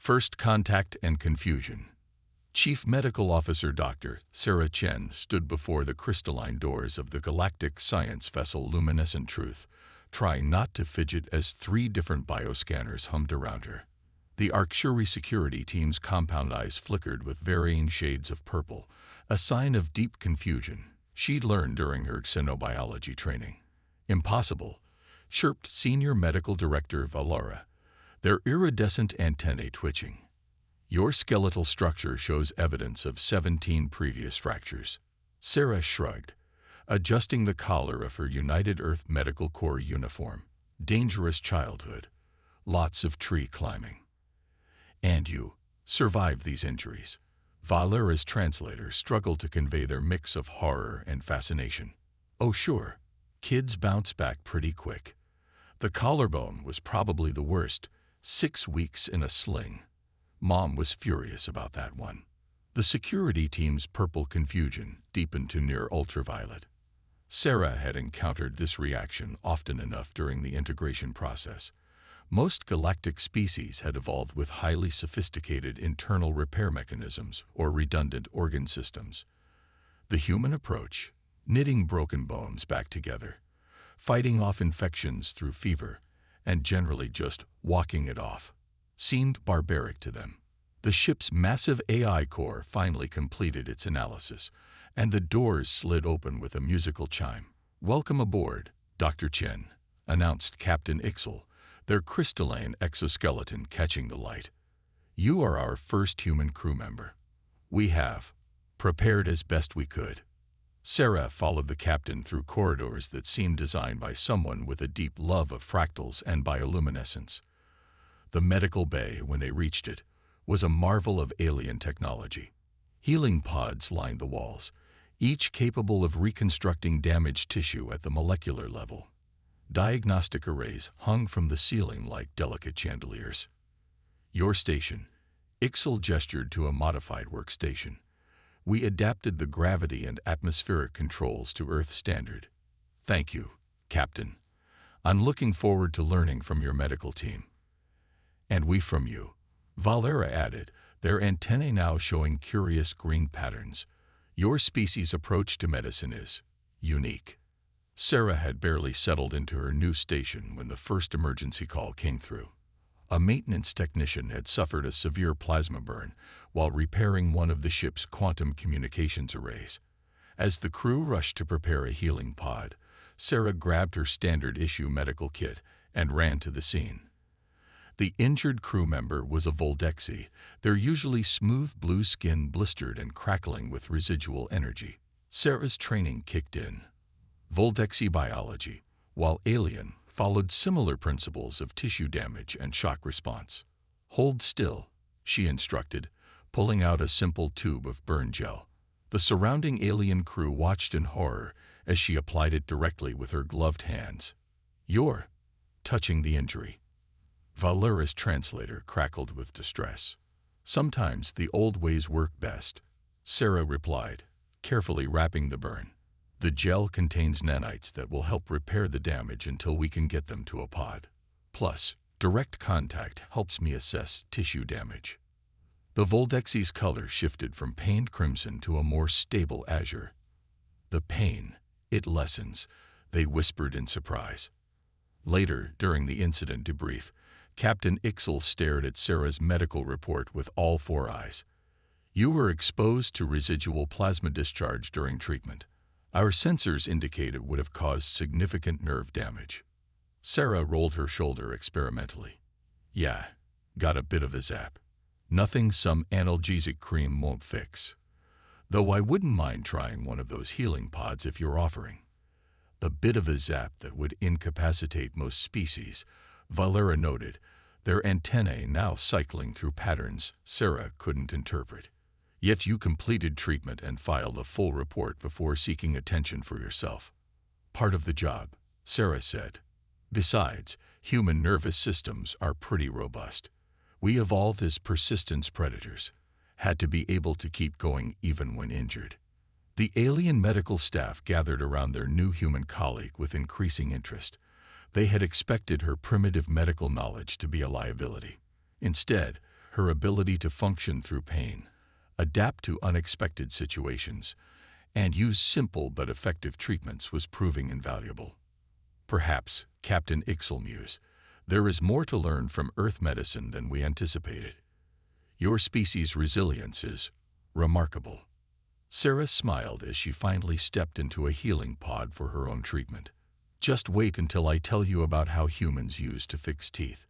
First contact and confusion. Chief Medical Officer Dr. Sarah Chen stood before the crystalline doors of the galactic science vessel Luminescent Truth, trying not to fidget as 3 different bioscanners hummed around her. The Arcturi security team's compound eyes flickered with varying shades of purple, a sign of deep confusion she'd learned during her xenobiology training. Impossible, chirped Senior Medical Director Valera, their iridescent antennae twitching. Your skeletal structure shows evidence of 17 previous fractures. Sarah shrugged, adjusting the collar of her United Earth Medical Corps uniform. Dangerous childhood. Lots of tree climbing. And you survived these injuries. Valera's translator struggled to convey their mix of horror and fascination. Oh sure, kids bounce back pretty quick. The collarbone was probably the worst, 6 weeks in a sling. Mom was furious about that one. The security team's purple confusion deepened to near ultraviolet. Sarah had encountered this reaction often enough during the integration process. Most galactic species had evolved with highly sophisticated internal repair mechanisms or redundant organ systems. The human approach, knitting broken bones back together, fighting off infections through fever, and generally just walking it off, seemed barbaric to them. The ship's massive AI core finally completed its analysis, and the doors slid open with a musical chime. "Welcome aboard, Dr. Chen," announced Captain Ixel, their crystalline exoskeleton catching the light. "You are our first human crew member. We have prepared as best we could." Sarah followed the captain through corridors that seemed designed by someone with a deep love of fractals and bioluminescence. The medical bay, when they reached it, was a marvel of alien technology. Healing pods lined the walls, each capable of reconstructing damaged tissue at the molecular level. Diagnostic arrays hung from the ceiling like delicate chandeliers. "Your station," Ixel gestured to a modified workstation. "We adapted the gravity and atmospheric controls to Earth standard." "Thank you, Captain. I'm looking forward to learning from your medical team." "And we from you," Valera added, their antennae now showing curious green patterns. "Your species' approach to medicine is unique." Sarah had barely settled into her new station when the first emergency call came through. A maintenance technician had suffered a severe plasma burn while repairing one of the ship's quantum communications arrays. As the crew rushed to prepare a healing pod, Sarah grabbed her standard-issue medical kit and ran to the scene. The injured crew member was a Voldexi, their usually smooth blue skin blistered and crackling with residual energy. Sarah's training kicked in. Voldexi biology, while alien, followed similar principles of tissue damage and shock response. "Hold still," she instructed, pulling out a simple tube of burn gel. The surrounding alien crew watched in horror as she applied it directly with her gloved hands. "You're touching the injury." Valera's translator crackled with distress. "Sometimes the old ways work best," Sarah replied, carefully wrapping the burn. "The gel contains nanites that will help repair the damage until we can get them to a pod. Plus, direct contact helps me assess tissue damage." The Voldexi's color shifted from pained crimson to a more stable azure. "The pain, it lessens," they whispered in surprise. Later, during the incident debrief, Captain Ixel stared at Sarah's medical report with all 4 eyes. "You were exposed to residual plasma discharge during treatment. Our sensors indicate it would have caused significant nerve damage." Sarah rolled her shoulder experimentally. "Yeah, got a bit of a zap. Nothing some analgesic cream won't fix. Though I wouldn't mind trying one of those healing pods if you're offering." "The bit of a zap that would incapacitate most species," Valera noted, their antennae now cycling through patterns Sarah couldn't interpret. "Yet you completed treatment and filed a full report before seeking attention for yourself." "Part of the job," Sarah said. "Besides, human nervous systems are pretty robust. We evolved as persistence predators, had to be able to keep going even when injured." The alien medical staff gathered around their new human colleague with increasing interest. They had expected her primitive medical knowledge to be a liability. Instead, Her ability to function through pain, adapt to unexpected situations, and use simple but effective treatments was proving invaluable. Perhaps, Captain Ixel mused, there is more to learn from Earth medicine than we anticipated. Your species' resilience is remarkable. Sarah smiled as she finally stepped into a healing pod for her own treatment. Just wait until I tell you about how humans use to fix teeth.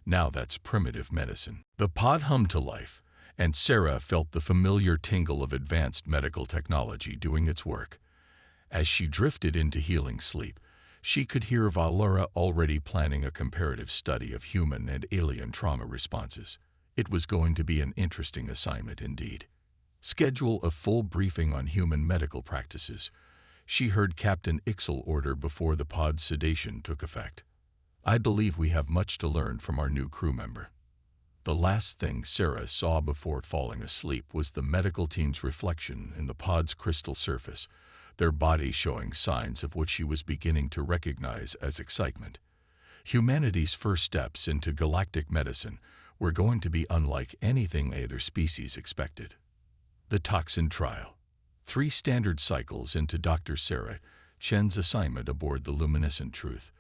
Now that's primitive medicine. The pod hummed to life, and Sarah felt the familiar tingle of advanced medical technology doing its work. As she drifted into healing sleep, she could hear Valera already planning a comparative study of human and alien trauma responses. It was going to be an interesting assignment indeed. Schedule a full briefing on human medical practices, she heard Captain Ixel order before the pod's sedation took effect. I believe we have much to learn from our new crew member. The last thing Sarah saw before falling asleep was the medical team's reflection in the pod's crystal surface, their bodies showing signs of what she was beginning to recognize as excitement. Humanity's first steps into galactic medicine were going to be unlike anything either species expected. The toxin trial. 3 standard cycles into Dr. Sarah Chen's assignment aboard the Luminescent Truth,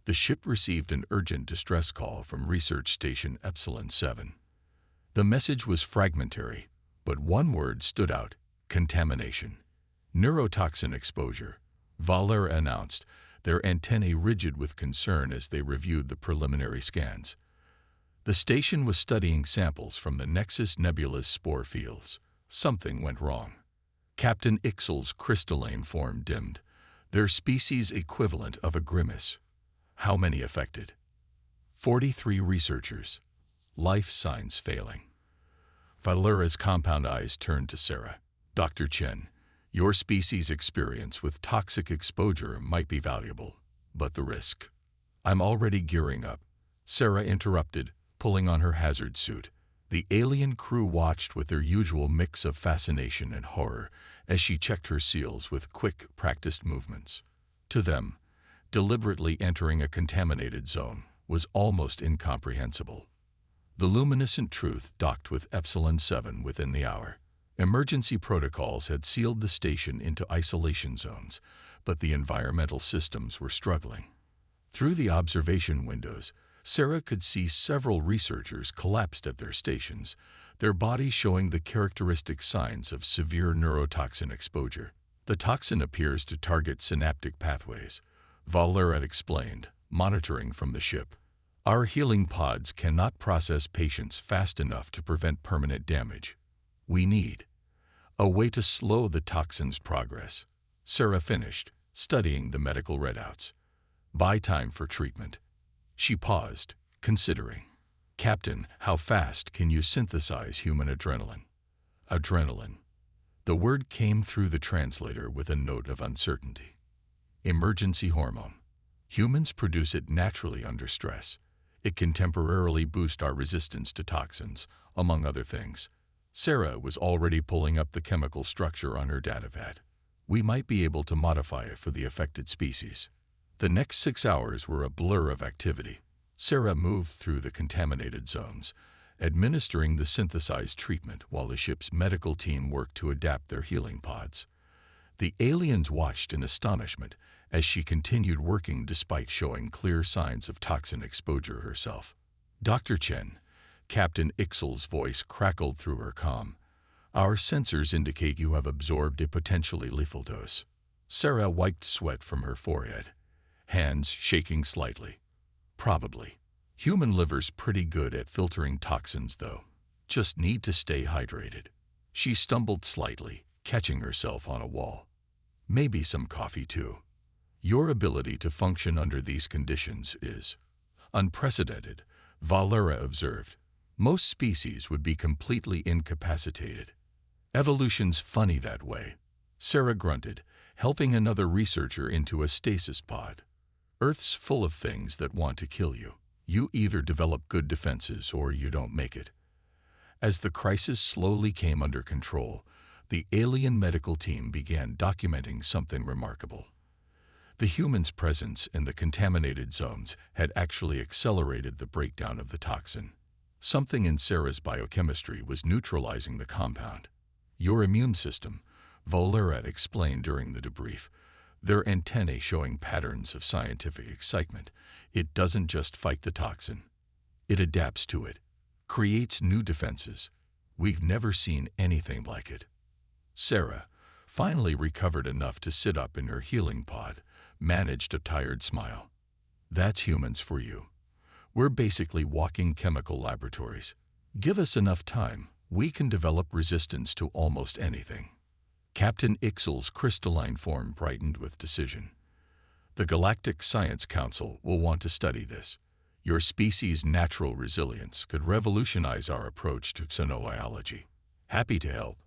the ship received an urgent distress call from Research Station Epsilon 7. The message was fragmentary, but one word stood out: contamination. Neurotoxin exposure, Valera announced, their antennae rigid with concern as they reviewed the preliminary scans. The station was studying samples from the Nexus Nebula's spore fields. Something went wrong. Captain Ixel's crystalline form dimmed, their species equivalent of a grimace. How many affected? 43 researchers. Life signs failing. Valera's compound eyes turned to Sarah. Dr. Chen, your species' experience with toxic exposure might be valuable, but the risk. I'm already gearing up, Sarah interrupted, pulling on her hazard suit. The alien crew watched with their usual mix of fascination and horror as she checked her seals with quick, practiced movements. To them, deliberately entering a contaminated zone was almost incomprehensible. The Luminescent Truth docked with Epsilon 7 within the hour. Emergency protocols had sealed the station into isolation zones, but the environmental systems were struggling. Through the observation windows, Sarah could see several researchers collapsed at their stations, their bodies showing the characteristic signs of severe neurotoxin exposure. The toxin appears to target synaptic pathways, Valera explained, monitoring from the ship. Our healing pods cannot process patients fast enough to prevent permanent damage. We need a way to slow the toxin's progress. Sarah finished, studying the medical readouts. Buy time for treatment. She paused, considering. Captain, how fast can you synthesize human adrenaline? Adrenaline. The word came through the translator with a note of uncertainty. Emergency hormone. Humans produce it naturally under stress. It can temporarily boost our resistance to toxins, among other things. Sarah was already pulling up the chemical structure on her datapad. We might be able to modify it for the affected species. The next 6 hours were a blur of activity. Sarah moved through the contaminated zones, administering the synthesized treatment while the ship's medical team worked to adapt their healing pods. The aliens watched in astonishment as she continued working despite showing clear signs of toxin exposure herself. Dr. Chen, Captain Ixel's voice crackled through her comm. Our sensors indicate you have absorbed a potentially lethal dose. Sarah wiped sweat from her forehead, hands shaking slightly. Probably. Human liver's pretty good at filtering toxins, though. Just need to stay hydrated. She stumbled slightly, catching herself on a wall. Maybe some coffee, too. Your ability to function under these conditions is unprecedented, Valera observed. Most species would be completely incapacitated. Evolution's funny that way, Sarah grunted, helping another researcher into a stasis pod. Earth's full of things that want to kill you. You either develop good defenses or you don't make it. As the crisis slowly came under control, the alien medical team began documenting something remarkable. The humans' presence in the contaminated zones had actually accelerated the breakdown of the toxin. Something in Sarah's biochemistry was neutralizing the compound. Your immune system, Valera explained during the debrief, their antennae showing patterns of scientific excitement. It doesn't just fight the toxin. It adapts to it, creates new defenses. We've never seen anything like it. Sarah, finally recovered enough to sit up in her healing pod, managed a tired smile. That's humans for you. We're basically walking chemical laboratories. Give us enough time, we can develop resistance to almost anything. Captain Ixel's crystalline form brightened with decision. The Galactic Science Council will want to study this. Your species' natural resilience could revolutionize our approach to xenobiology. Happy to help,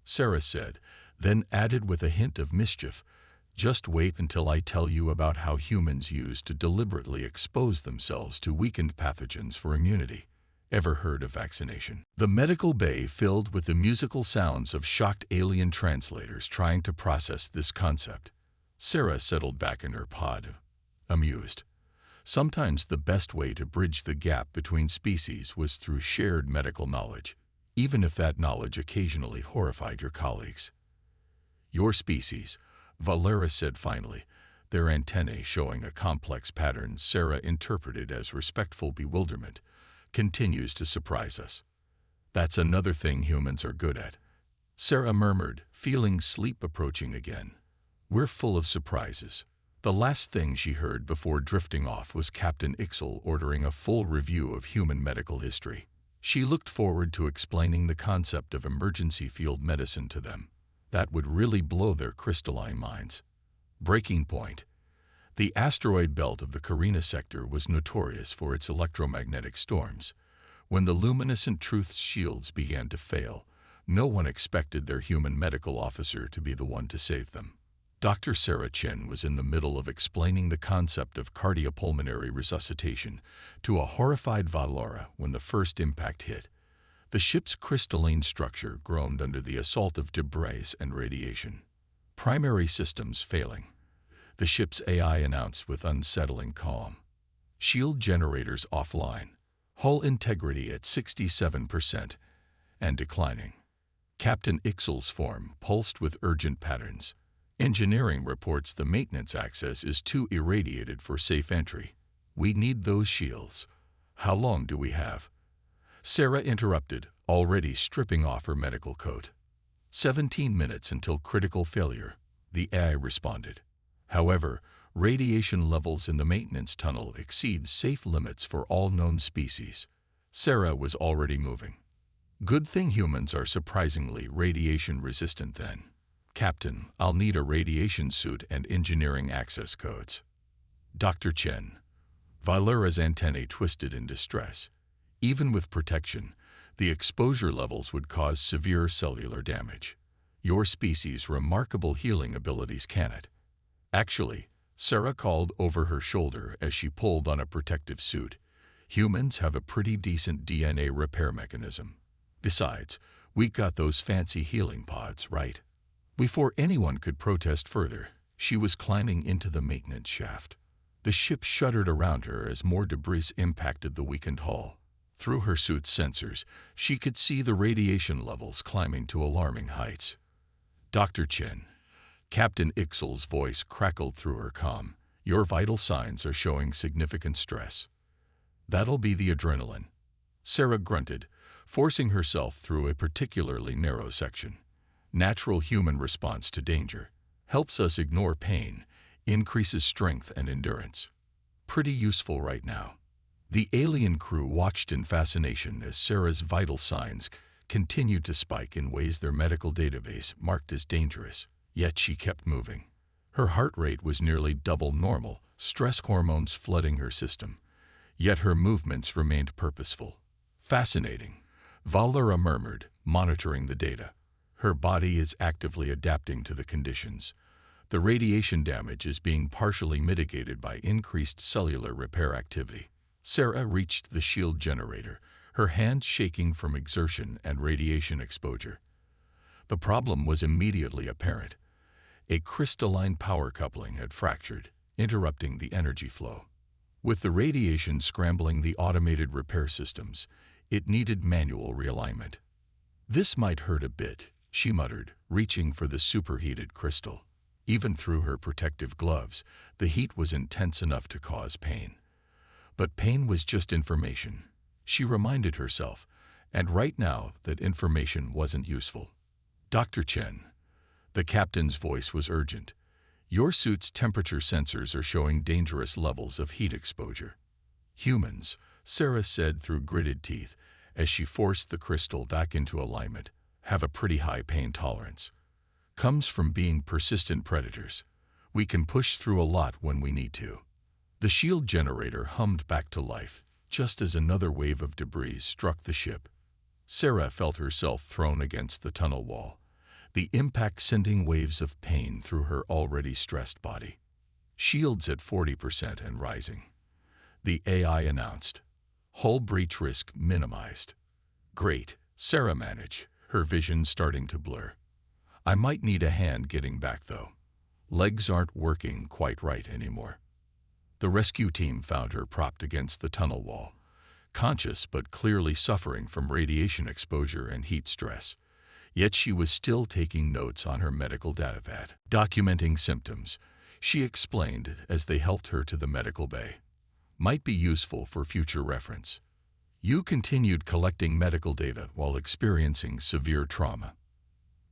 Sarah said, then added with a hint of mischief, just wait until I tell you about how humans used to deliberately expose themselves to weakened pathogens for immunity. Ever heard of vaccination? The medical bay filled with the musical sounds of shocked alien translators trying to process this concept. Sarah settled back in her pod, amused. Sometimes the best way to bridge the gap between species was through shared medical knowledge, even if that knowledge occasionally horrified your colleagues. Your species, Valera said finally, their antennae showing a complex pattern Sarah interpreted as respectful bewilderment, continues to surprise us. That's another thing humans are good at, Sarah murmured, feeling sleep approaching again. We're full of surprises. The last thing she heard before drifting off was Captain Ixel ordering a full review of human medical history. She looked forward to explaining the concept of emergency field medicine to them. That would really blow their crystalline minds. Breaking point. The asteroid belt of the Carina sector was notorious for its electromagnetic storms. When the luminescent truth's shields began to fail, no one expected their human medical officer to be the one to save them. Dr. Sarah Chen was in the middle of explaining the concept of cardiopulmonary resuscitation to a horrified Valora when the first impact hit. The ship's crystalline structure groaned under the assault of debris and radiation. Primary systems failing. The ship's AI announced with unsettling calm. Shield generators offline. Hull integrity at 67% and declining. Captain Ixel's form pulsed with urgent patterns. Engineering reports the maintenance access is too irradiated for safe entry. We need those shields. How long do we have? Sarah interrupted, already stripping off her medical coat. 17 minutes until critical failure, the AI responded. However, radiation levels in the maintenance tunnel exceed safe limits for all known species. Sarah was already moving. Good thing humans are surprisingly radiation resistant then. Captain, I'll need a radiation suit and engineering access codes. Dr. Chen. Valera's antennae twisted in distress. Even with protection, the exposure levels would cause severe cellular damage. Your species' remarkable healing abilities can it. Actually, Sarah called over her shoulder as she pulled on a protective suit. Humans have a pretty decent DNA repair mechanism. Besides, we got those fancy healing pods, right? Before anyone could protest further, she was climbing into the maintenance shaft. The ship shuddered around her as more debris impacted the weakened hull. Through her suit's sensors, she could see the radiation levels climbing to alarming heights. Dr. Chen. Captain Ixel's voice crackled through her comm. Your vital signs are showing significant stress. That'll be the adrenaline. Sarah grunted, forcing herself through a particularly narrow section. Natural human response to danger. Helps us ignore pain, increases strength and endurance. Pretty useful right now. The alien crew watched in fascination as Sarah's vital signs continued to spike in ways their medical database marked as dangerous. Yet she kept moving. Her heart rate was nearly double normal, stress hormones flooding her system. Yet her movements remained purposeful. Fascinating, Valera murmured, monitoring the data. Her body is actively adapting to the conditions. The radiation damage is being partially mitigated by increased cellular repair activity. Sarah reached the shield generator, her hands shaking from exertion and radiation exposure. The problem was immediately apparent. A crystalline power coupling had fractured, interrupting the energy flow. With the radiation scrambling the automated repair systems, It needed manual realignment. "This might hurt a bit," she muttered, reaching for the superheated crystal. Even through her protective gloves, the heat was intense enough to cause pain. But pain was just information, she reminded herself, and right now that information wasn't useful. "Dr. Chen." The captain's voice was urgent. "Your suit's temperature sensors are showing dangerous levels of heat exposure." "Humans," Sarah said through gritted teeth as she forced the crystal back into alignment, "have a pretty high pain tolerance. Comes from being persistent predators. We can push through a lot when we need to." The shield generator hummed back to life, just as another wave of debris struck the ship. Sarah felt herself thrown against the tunnel wall, the impact sending waves of pain through her already stressed body. "Shields at 40% and rising," the AI announced. "Hull breach risk minimized." "Great," Sarah managed, her vision starting to blur. "I might need a hand getting back, though. Legs aren't working quite right anymore." The rescue team found her propped against the tunnel wall, conscious but clearly suffering from radiation exposure and heat stress. Yet she was still taking notes on her medical datapad, documenting symptoms, she explained as they helped her to the medical bay. "Might be useful for future reference." Yu continued collecting medical data while experiencing severe trauma.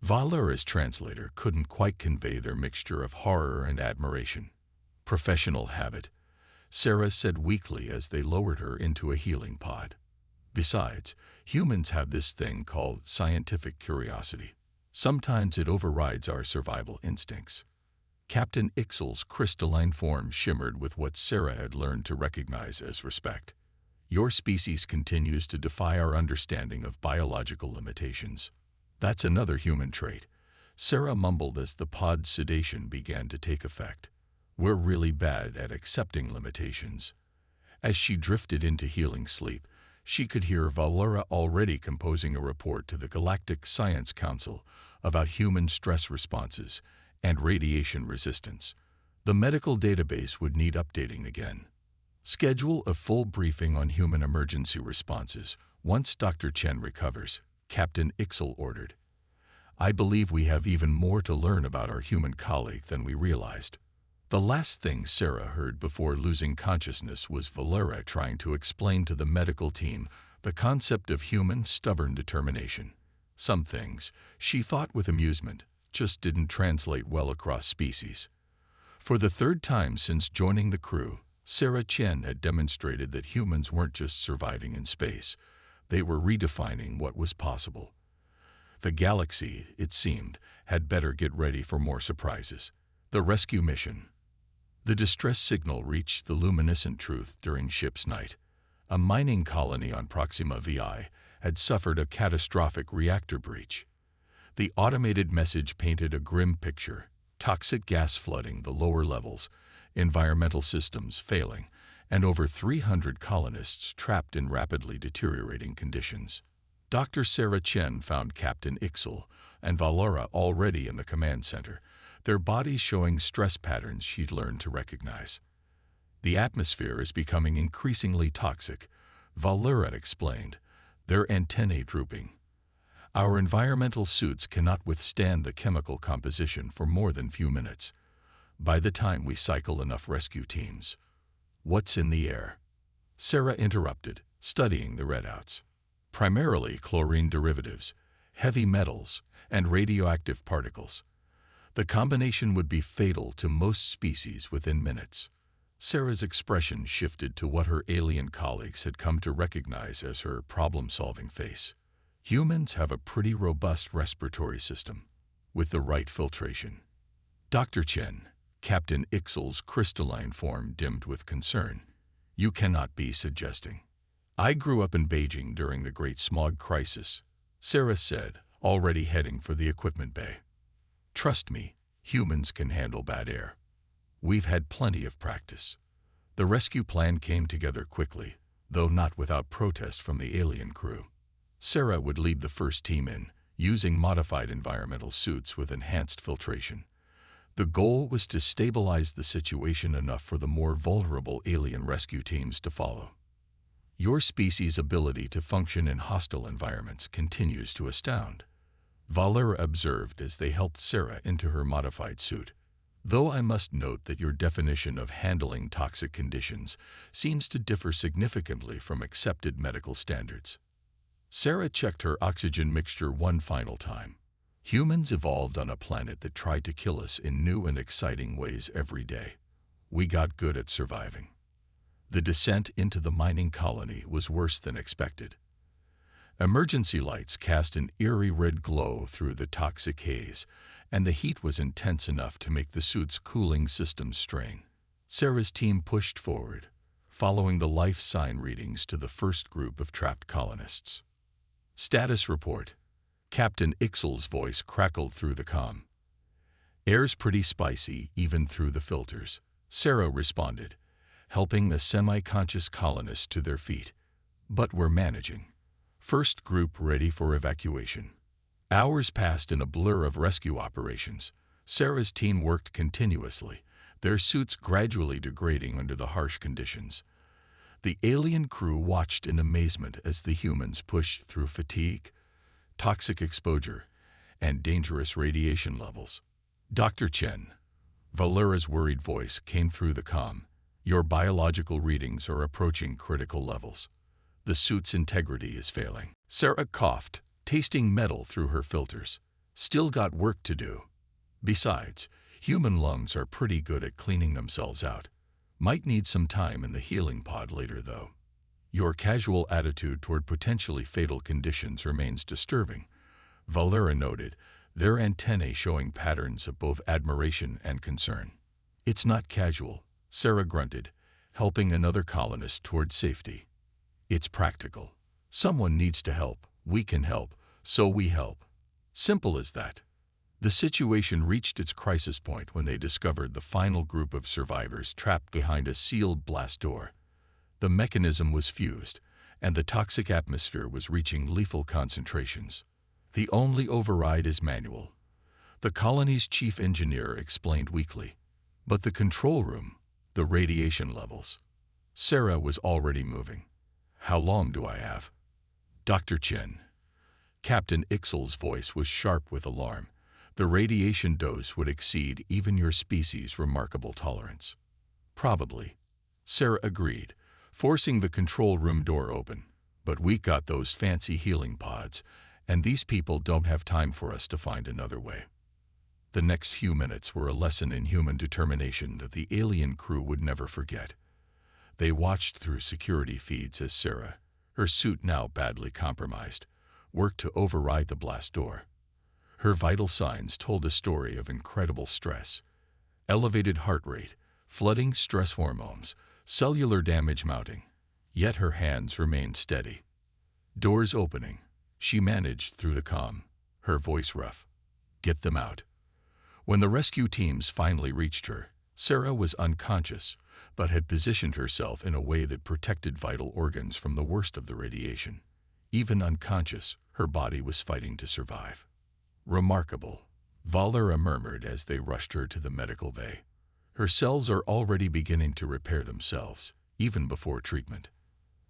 Valera's translator couldn't quite convey their mixture of horror and admiration. "Professional habit," Sarah said weakly as they lowered her into a healing pod. "Besides, humans have this thing called scientific curiosity. Sometimes it overrides our survival instincts." Captain Ixel's crystalline form shimmered with what Sarah had learned to recognize as respect. "Your species continues to defy our understanding of biological limitations." "That's another human trait," Sarah mumbled as the pod's sedation began to take effect. "We're really bad at accepting limitations." As she drifted into healing sleep, she could hear Valera already composing a report to the Galactic Science Council about human stress responses and radiation resistance. The medical database would need updating again. "Schedule a full briefing on human emergency responses once Dr. Chen recovers," Captain Ixel ordered. "I believe we have even more to learn about our human colleague than we realized." The last thing Sarah heard before losing consciousness was Valera trying to explain to the medical team the concept of human stubborn determination. Some things, she thought with amusement, just didn't translate well across species. For the third time since joining the crew, Sarah Chen had demonstrated that humans weren't just surviving in space, they were redefining what was possible. The galaxy, it seemed, had better get ready for more surprises. The rescue mission. The distress signal reached the luminescent truth during ship's night. A mining colony on Proxima VI had suffered a catastrophic reactor breach. The automated message painted a grim picture: toxic gas flooding the lower levels, environmental systems failing, and over 300 colonists trapped in rapidly deteriorating conditions. Dr. Sarah Chen found Captain Ixel and Valera already in the command center, their bodies showing stress patterns she'd learned to recognize. "The atmosphere is becoming increasingly toxic," Valera explained, their antennae drooping. "Our environmental suits cannot withstand the chemical composition for more than few minutes. By the time we cycle enough rescue teams." "What's in the air?" Sarah interrupted, studying the readouts. "Primarily chlorine derivatives, heavy metals, and radioactive particles. The combination would be fatal to most species within minutes." Sarah's expression shifted to what her alien colleagues had come to recognize as her problem-solving face. "Humans have a pretty robust respiratory system, with the right filtration." "Dr. Chen," Captain Ixel's crystalline form dimmed with concern, "you cannot be suggesting." "I grew up in Beijing during the Great Smog Crisis," Sarah said, already heading for the equipment bay. "Trust me, humans can handle bad air. We've had plenty of practice." The rescue plan came together quickly, though not without protest from the alien crew. Sarah would lead the first team in, using modified environmental suits with enhanced filtration. The goal was to stabilize the situation enough for the more vulnerable alien rescue teams to follow. Your species' ability to function in hostile environments continues to astound, Valera observed as they helped Sarah into her modified suit. Though I must note that your definition of handling toxic conditions seems to differ significantly from accepted medical standards. Sarah checked her oxygen mixture one final time. Humans evolved on a planet that tried to kill us in new and exciting ways every day. We got good at surviving. The descent into the mining colony was worse than expected. Emergency lights cast an eerie red glow through the toxic haze, and the heat was intense enough to make the suit's cooling systems strain. Sarah's team pushed forward, following the life sign readings to the first group of trapped colonists. Status report. Captain Ixel's voice crackled through the comm. Air's pretty spicy, even through the filters, Sarah responded, helping the semi-conscious colonists to their feet. But we're managing. First group ready for evacuation. Hours passed in a blur of rescue operations. Sarah's team worked continuously, their suits gradually degrading under the harsh conditions. The alien crew watched in amazement as the humans pushed through fatigue, toxic exposure, and dangerous radiation levels. Dr. Chen, Valera's worried voice came through the comm. Your biological readings are approaching critical levels. The suit's integrity is failing. Sarah coughed, tasting metal through her filters. Still got work to do. Besides, human lungs are pretty good at cleaning themselves out. Might need some time in the healing pod later, though. Your casual attitude toward potentially fatal conditions remains disturbing, Valera noted, their antennae showing patterns of both admiration and concern. It's not casual, Sarah grunted, helping another colonist toward safety. It's practical. Someone needs to help, we can help, so we help. Simple as that. The situation reached its crisis point when they discovered the final group of survivors trapped behind a sealed blast door. The mechanism was fused, and the toxic atmosphere was reaching lethal concentrations. The only override is manual, the colony's chief engineer explained weakly. But the control room, the radiation levels. Sarah was already moving. How long do I have? Dr. Chen. Captain Ixel's voice was sharp with alarm. The radiation dose would exceed even your species' remarkable tolerance. Probably. Sarah agreed, forcing the control room door open. But we got those fancy healing pods, and these people don't have time for us to find another way. The next few minutes were a lesson in human determination that the alien crew would never forget. They watched through security feeds as Sarah, her suit now badly compromised, worked to override the blast door. Her vital signs told a story of incredible stress. Elevated heart rate, flooding stress hormones, cellular damage mounting. Yet her hands remained steady. Doors opening. She managed through the comm, her voice rough. Get them out. When the rescue teams finally reached her, Sarah was unconscious, but had positioned herself in a way that protected vital organs from the worst of the radiation. Even unconscious, her body was fighting to survive. Remarkable, Valera murmured as they rushed her to the medical bay. Her cells are already beginning to repair themselves, even before treatment.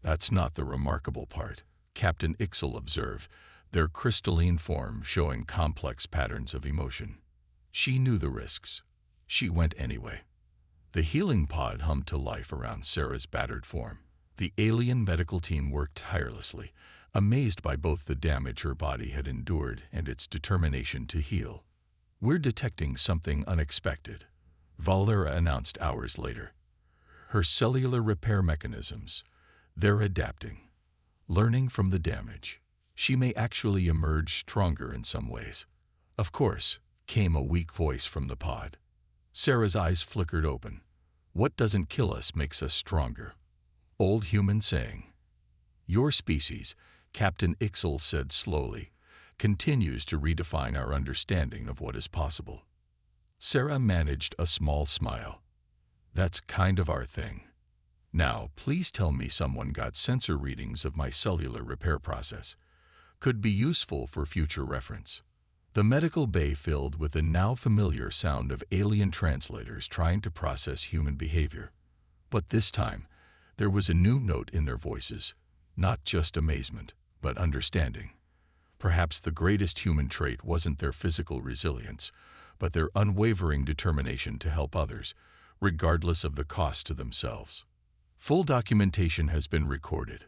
That's not the remarkable part, Captain Ixel observed, their crystalline form showing complex patterns of emotion. She knew the risks. She went anyway. The healing pod hummed to life around Sarah's battered form. The alien medical team worked tirelessly, amazed by both the damage her body had endured and its determination to heal. We're detecting something unexpected, Valera announced hours later. Her cellular repair mechanisms, they're adapting, learning from the damage. She may actually emerge stronger in some ways. Of course, came a weak voice from the pod. Sarah's eyes flickered open. What doesn't kill us makes us stronger. Old human saying. Your species, Captain Ixel said slowly, continues to redefine our understanding of what is possible. Sarah managed a small smile. That's kind of our thing. Now, please tell me someone got sensor readings of my cellular repair process. Could be useful for future reference. The medical bay filled with the now familiar sound of alien translators trying to process human behavior. But this time, There was a new note in their voices, not just amazement, but understanding. Perhaps the greatest human trait wasn't their physical resilience, but their unwavering determination to help others, regardless of the cost to themselves. Full documentation has been recorded,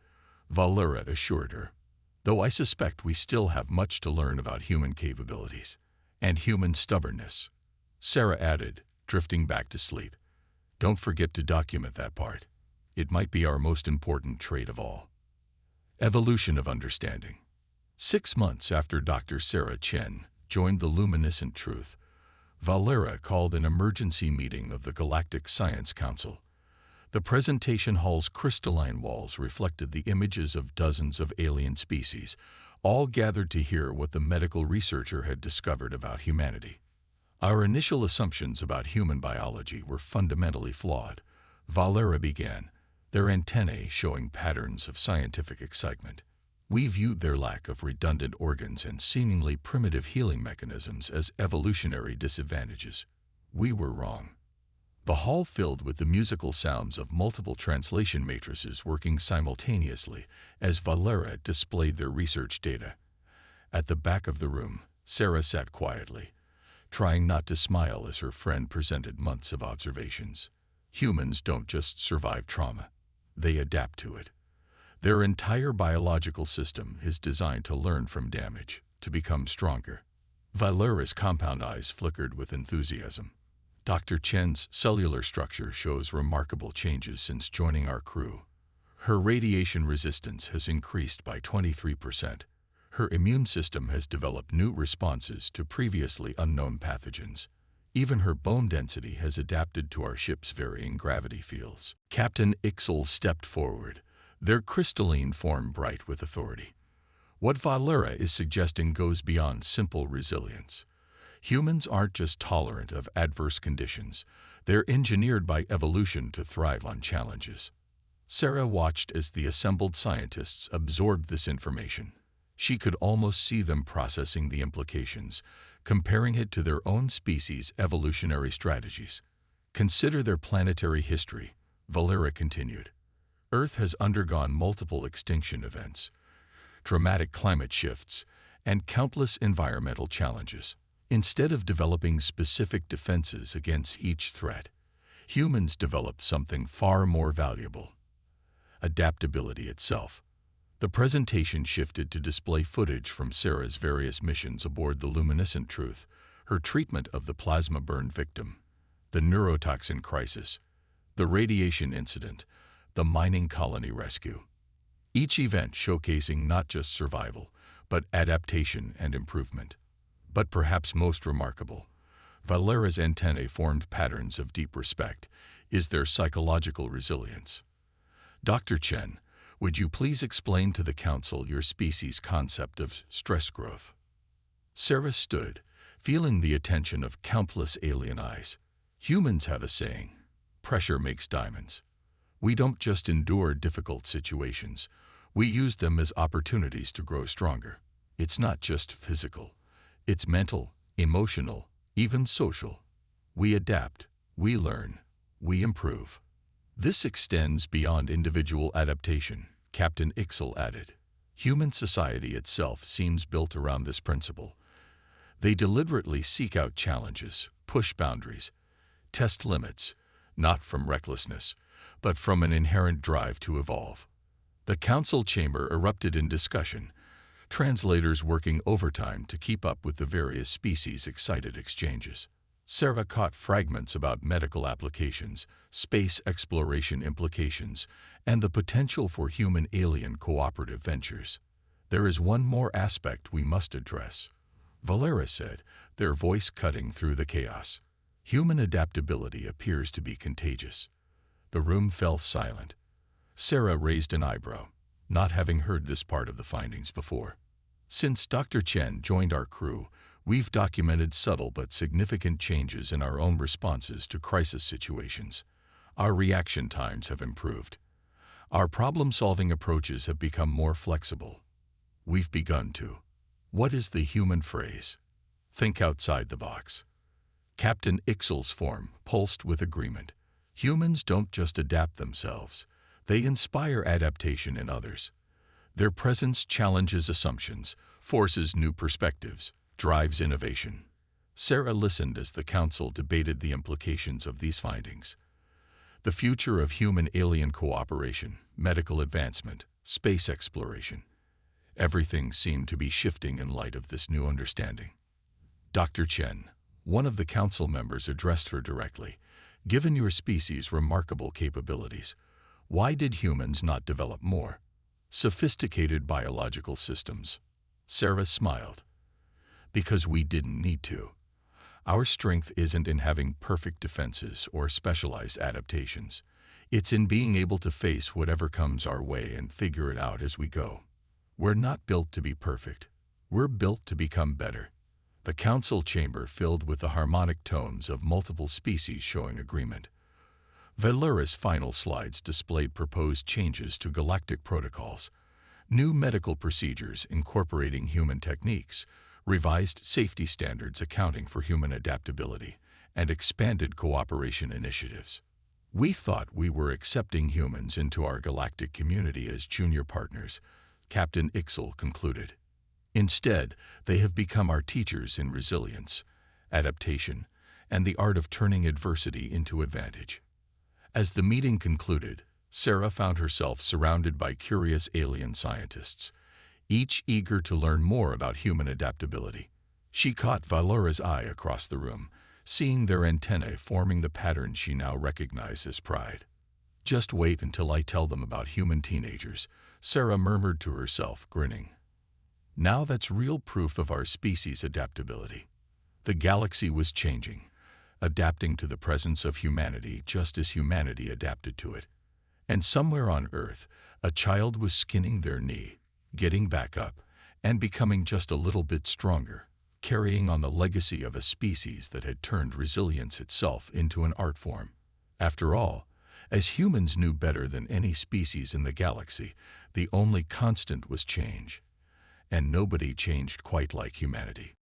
Valera assured her, though I suspect we still have much to learn about human capabilities and human stubbornness. Sarah added, drifting back to sleep. Don't forget to document that part. It might be our most important trait of all. Evolution of understanding. 6 months after Dr. Sarah Chen joined the Luminescent Truth, Valera called an emergency meeting of the Galactic Science Council. The presentation hall's crystalline walls reflected the images of dozens of alien species, all gathered to hear what the medical researcher had discovered about humanity. Our initial assumptions about human biology were fundamentally flawed, Valera began, their antennae showing patterns of scientific excitement. We viewed their lack of redundant organs and seemingly primitive healing mechanisms as evolutionary disadvantages. We were wrong. The hall filled with the musical sounds of multiple translation matrices working simultaneously as Valera displayed their research data. At the back of the room, Sarah sat quietly, trying not to smile as her friend presented months of observations. Humans don't just survive trauma, they adapt to it. Their entire biological system is designed to learn from damage, to become stronger. Valera's compound eyes flickered with enthusiasm. Dr. Chen's cellular structure shows remarkable changes since joining our crew. Her radiation resistance has increased by 23%. Her immune system has developed new responses to previously unknown pathogens. Even her bone density has adapted to our ship's varying gravity fields. Captain Ixel stepped forward, their crystalline form bright with authority. What Valera is suggesting goes beyond simple resilience. Humans aren't just tolerant of adverse conditions, they're engineered by evolution to thrive on challenges. Sarah watched as the assembled scientists absorbed this information. She could almost see them processing the implications, comparing it to their own species' evolutionary strategies. Consider their planetary history, Valera continued. Earth has undergone multiple extinction events, dramatic climate shifts, and countless environmental challenges. Instead of developing specific defenses against each threat, humans developed something far more valuable: adaptability itself. The presentation shifted to display footage from Sarah's various missions aboard the Luminescent Truth, her treatment of the plasma burn victim, the neurotoxin crisis, the radiation incident, the mining colony rescue. Each event showcasing not just survival, but adaptation and improvement. But perhaps most remarkable, Valera's antennae formed patterns of deep respect, is their psychological resilience. Dr. Chen, would you please explain to the Council your species' concept of stress growth? Sarah stood, feeling the attention of countless alien eyes. Humans have a saying, pressure makes diamonds. We don't just endure difficult situations, we use them as opportunities to grow stronger. It's not just physical. It's mental, emotional, even social. We adapt, we learn, we improve. This extends beyond individual adaptation, Captain Ixel added. Human society itself seems built around this principle. They deliberately seek out challenges, push boundaries, test limits, not from recklessness, but from an inherent drive to evolve. The council chamber erupted in discussion, translators working overtime to keep up with the various species' excited exchanges. Sarah caught fragments about medical applications, space exploration implications, and the potential for human-alien cooperative ventures. There is one more aspect we must address, Valera said, their voice cutting through the chaos. Human adaptability appears to be contagious. The room fell silent. Sarah raised an eyebrow, not having heard this part of the findings before. Since Dr. Chen joined our crew, we've documented subtle but significant changes in our own responses to crisis situations. Our reaction times have improved. Our problem-solving approaches have become more flexible. We've begun to. What is the human phrase? Think outside the box. Captain Ixel's form pulsed with agreement. Humans don't just adapt themselves, They inspire adaptation in others. Their presence challenges assumptions, forces new perspectives, drives innovation. Sarah listened as the council debated the implications of these findings. The future of human-alien cooperation, medical advancement, space exploration. Everything seemed to be shifting in light of this new understanding. Dr. Chen, one of the council members, addressed her directly. Given your species' remarkable capabilities, why did humans not develop more sophisticated biological systems? Sarah smiled. Because we didn't need to. Our strength isn't in having perfect defenses or specialized adaptations. It's in being able to face whatever comes our way and figure it out as we go. We're not built to be perfect. We're built to become better. The council chamber filled with the harmonic tones of multiple species showing agreement. Valera's final slides displayed proposed changes to galactic protocols, new medical procedures incorporating human techniques, revised safety standards accounting for human adaptability, and expanded cooperation initiatives. We thought we were accepting humans into our galactic community as junior partners, Captain Ixel concluded. Instead, they have become our teachers in resilience, adaptation, and the art of turning adversity into advantage. As the meeting concluded, Sarah found herself surrounded by curious alien scientists, each eager to learn more about human adaptability. She caught Valera's eye across the room, seeing their antennae forming the pattern she now recognized as pride. Just wait until I tell them about human teenagers, Sarah murmured to herself, grinning. Now that's real proof of our species' adaptability. The galaxy was changing, adapting to the presence of humanity just as humanity adapted to it. And somewhere on Earth, a child was skinning their knee, getting back up, and becoming just a little bit stronger, carrying on the legacy of a species that had turned resilience itself into an art form. After all, as humans knew better than any species in the galaxy, the only constant was change. And nobody changed quite like humanity.